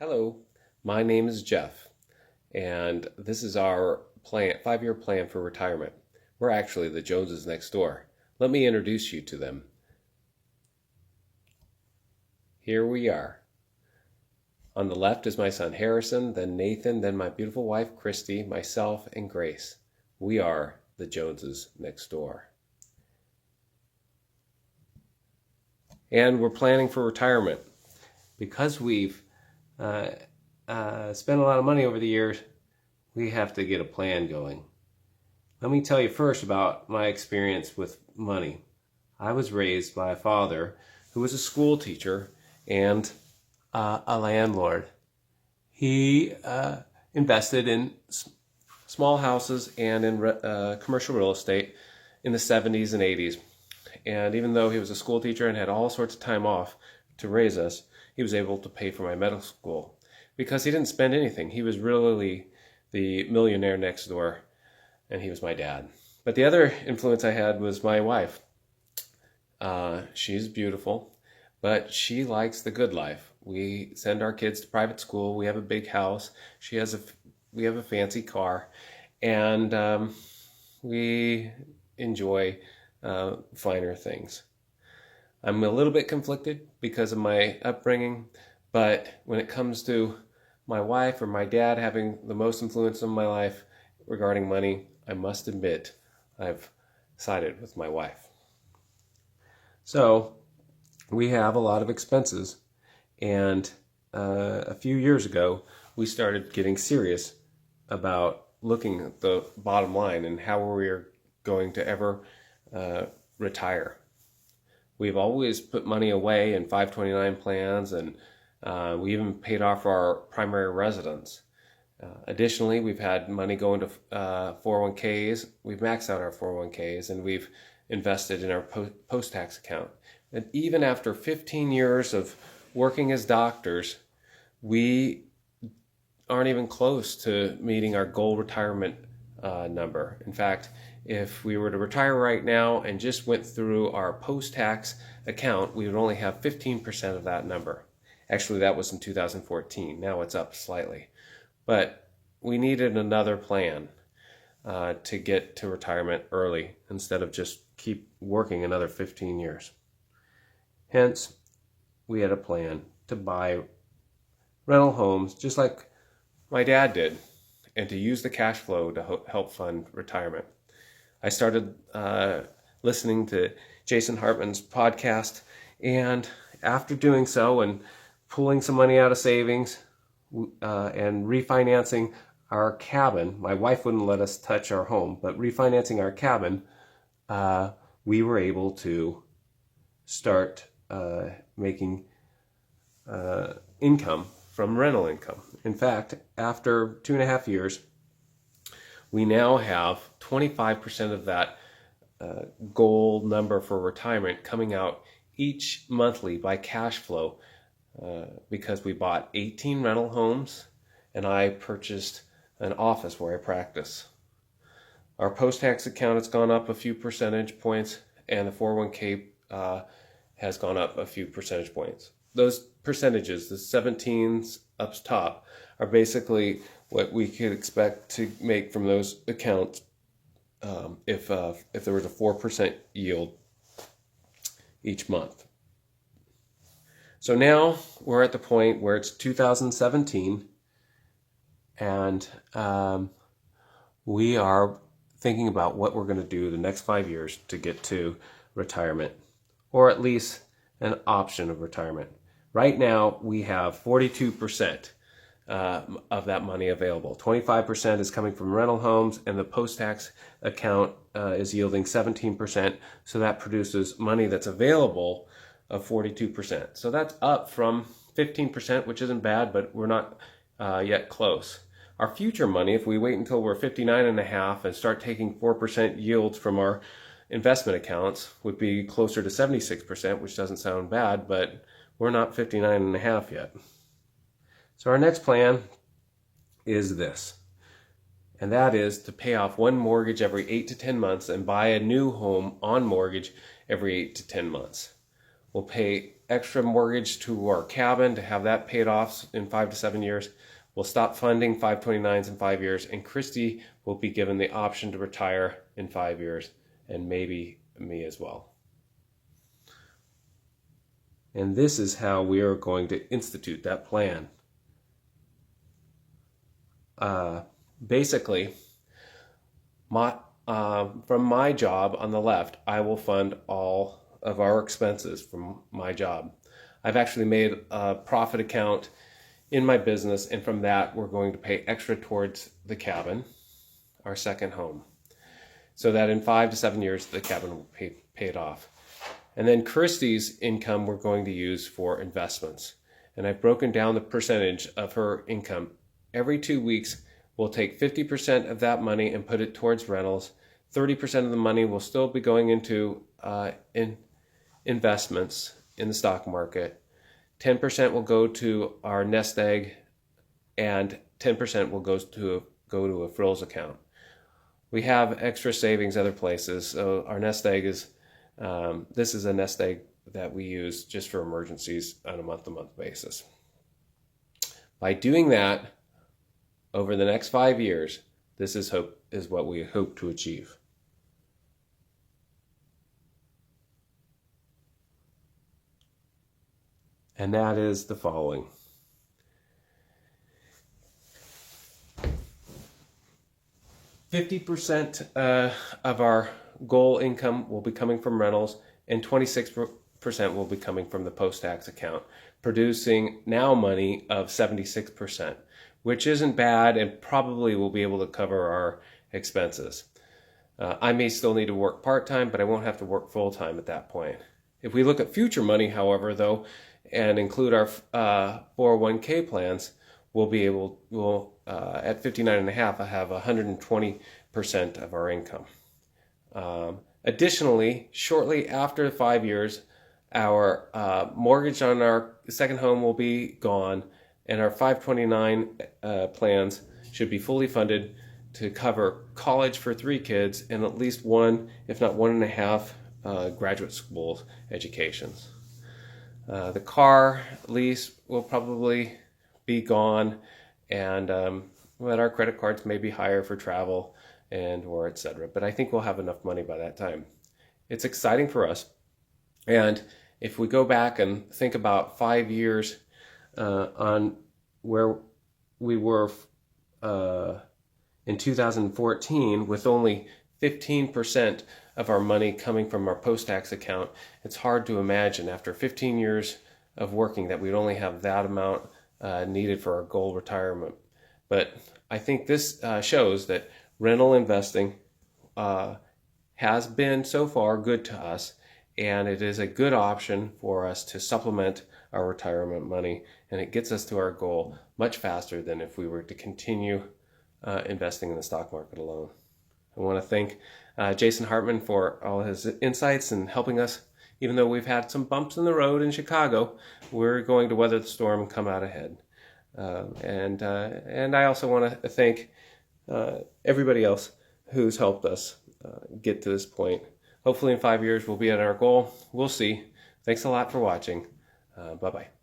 Hello, my name is Jeff, and this is our plan, 5-year plan for retirement. We're actually the Joneses next door. Let me introduce you to them. Here we are. On the left is my son Harrison, then Nathan, then my beautiful wife Christy, myself, and Grace. We are the Joneses next door. And we're planning for retirement. Because we've spent a lot of money over the years, we have to get a plan going. Let me tell you first about my experience with money. I was raised by a father who was a school teacher and a landlord. He invested in small houses and in commercial real estate in the 70s and 80s. And even though he was a school teacher and had all sorts of time off to raise us, he was able to pay for my medical school because he didn't spend anything. He was really the millionaire next door, and he was my dad. But the other influence I had was my wife. She's beautiful, but she likes the good life. We send our kids to private school. We have a big house. We have a fancy car, and we enjoy finer things. I'm a little bit conflicted because of my upbringing, but when it comes to my wife or my dad having the most influence on my life regarding money, I must admit I've sided with my wife. So we have a lot of expenses, and a few years ago we started getting serious about looking at the bottom line and how we are going to ever retire. We've always put money away in 529 plans, and we even paid off our primary residence. Additionally, we've had money go into 401ks. We've maxed out our 401ks, and we've invested in our post-tax account. And even after 15 years of working as doctors, we aren't even close to meeting our goal retirement number. In fact, if we were to retire right now and just went through our post-tax account, we would only have 15% of that number. Actually, that was in 2014. Now it's up slightly. But we needed another plan to get to retirement early instead of just keep working another 15 years. Hence, we had a plan to buy rental homes just like my dad did, and to use the cash flow to help fund retirement. I started listening to Jason Hartman's podcast, and after doing so and pulling some money out of savings and refinancing our cabin, my wife wouldn't let us touch our home, but refinancing our cabin, we were able to start making income from rental income. In fact, after 2.5 years, we now have 25% of that goal number for retirement coming out each monthly by cash flow because we bought 18 rental homes and I purchased an office where I practice. Our post-tax account has gone up a few percentage points, and the 401k has gone up a few percentage points. Those percentages, the 17s up top, are basically what we could expect to make from those accounts if there was a 4% yield each month. So now we're at the point where it's 2017, and we are thinking about what we're going to do the next 5 years to get to retirement, or at least an option of retirement. Right now, we have 42% of that money available. 25% is coming from rental homes, and the post-tax account is yielding 17%. So that produces money that's available of 42%. So that's up from 15%, which isn't bad, but we're not yet close. Our future money, if we wait until we're 59.5 and start taking 4% yields from our investment accounts, would be closer to 76%, which doesn't sound bad, but we're not 59.5 yet. So our next plan is this, and that is to pay off one mortgage every 8 to 10 months and buy a new home on mortgage every 8 to 10 months. We'll pay extra mortgage to our cabin to have that paid off in 5 to 7 years. We'll stop funding 529s in 5 years, and Christy will be given the option to retire in 5 years, and maybe me as well. And this is how we are going to institute that plan. Basically, from my job on the left, I will fund all of our expenses from my job. I've actually made a profit account in my business, and from that we're going to pay extra towards the cabin, our second home, so that in 5 to 7 years the cabin will be paid off. And then Christy's income we're going to use for investments, and I've broken down the percentage of her income. Every 2 weeks we'll take 50% of that money and put it towards rentals. 30% of the money will still be going into investments in the stock market. 10% will go to our nest egg, and 10% will go to a frills account. We have extra savings other places, so our nest egg is this is a nest egg that we use just for emergencies on a month-to-month basis. By doing that over the next 5 years, this is what we hope to achieve. And that is the following. 50% of our goal income will be coming from rentals, and 26% will be coming from the post-tax account, producing now money of 76%, which isn't bad and probably will be able to cover our expenses. I may still need to work part-time, but I won't have to work full-time at that point. If we look at future money, however, though, and include our 401k plans, we'll at 59.5 have 120% of our income. Additionally, shortly after 5 years, our mortgage on our second home will be gone, and our 529 plans should be fully funded to cover college for 3 kids and at least 1, if not 1.5, graduate school educations. The car lease will probably be gone, and but our credit cards may be higher for travel and or etc. But I think we'll have enough money by that time. It's exciting for us, and if we go back and think about 5 years on where we were in 2014 with only 15% of our money coming from our post-tax account, it's hard to imagine after 15 years of working that we'd only have that amount needed for our goal retirement. But I think this shows that rental investing has been so far good to us, and it is a good option for us to supplement our retirement money, and it gets us to our goal much faster than if we were to continue investing in the stock market alone. I want to thank Jason Hartman for all his insights and helping us. Even though we've had some bumps in the road in Chicago, we're going to weather the storm and come out ahead. And I also want to thank everybody else who's helped us get to this point. Hopefully in 5 years we'll be at our goal. We'll see. Thanks a lot for watching. Bye-bye.